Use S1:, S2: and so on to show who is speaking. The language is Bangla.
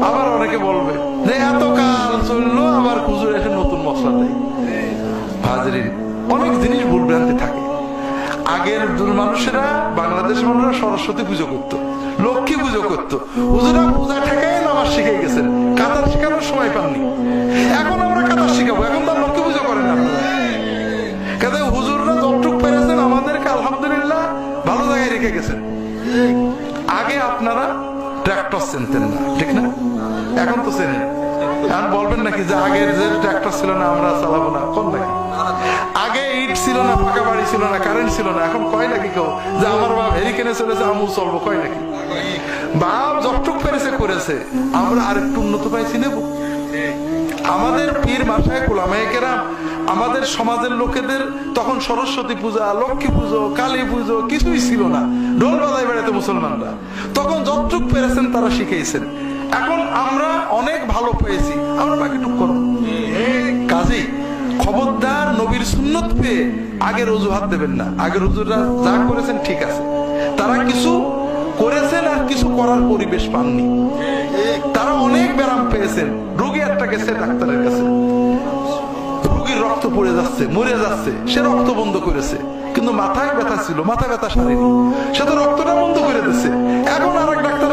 S1: আবার অনেকে বলবে যে এত কাল চললো আবার হুজুর এসে নতুন মশলা দেয়। হাজরিন, অনেক জিনিস ভুল ভ্রান্তি থাকে। আগের মানুষেরা, বাংলাদেশের মানুষরা সরস্বতী পুজো করতো, লক্ষ্মী পুজো করতো। হুজুরা পূজা ঠেকাই নামাজ শিখে গেছেন, কাতার শেখানোর সময় পাননি। এখন আমরা কাতার শিখাবো, এখন তো লক্ষ্মী পুজো করেন না। কাজে হুজুররা যতটুক পেরেছেন আমাদেরকে আলহামদুলিল্লাহ ভালো জায়গায় রেখে গেছেন। আগে আপনারা ট্রাক্টর চিনতেন না, ঠিক না? এখন তো চেনেন। এখন বলবেন নাকি যে আগের যে ট্রাক্টর ছিল না আমরা চালাবো না, কোন নাকি? আগে ইট ছিল না, পাকা বাড়ি ছিল না, কারেন্ট ছিল না, এখন কয় নাকি কেউ যে আমার বাপ হেরিকেনে চলেছে আমু চলবো, কয় নাকি? বাপ যতটুক পেরেছে করেছে, আমরা আরেকটু উন্নত পাইছি নেব। আমাদের পীর মাসায় গোলামায়ে কেরাম, আমাদের সমাজের লোকেদের তখন সরস্বতী পূজা, লক্ষ্মী পুজো, কালী পুজো কিছুই ছিল না। ঢোল বাজায় বেড়াতে মুসলমানরা, তখন যতটুক পেরেছেন তারা শিখেছেন। এখন আমরা অনেক ভালো পেয়েছি, আমরা বাকিটুক করব। কাজী খবরদার নবীর সুন্নত পেয়ে আগের অজুহাত দেবেন না। আগের হুজুররা যা করেছেন ঠিক আছে, তারা কিছু করেছেন আর কিছু করার পরিবেশ পাননি। তারা অনেক ব্যারাম পেয়েছেন। রোগী একটা গেছে ডাক্তারের কাছে, রোগীর রক্ত পড়ে যাচ্ছে, মরে যাচ্ছে, সে রক্ত বন্ধ করেছে, কিন্তু মাথায় ব্যথা ছিল, মাথা ব্যথা সারেনি, সে তো রক্তটা বন্ধ করে দিচ্ছে। এখন আরেক ডাক্তার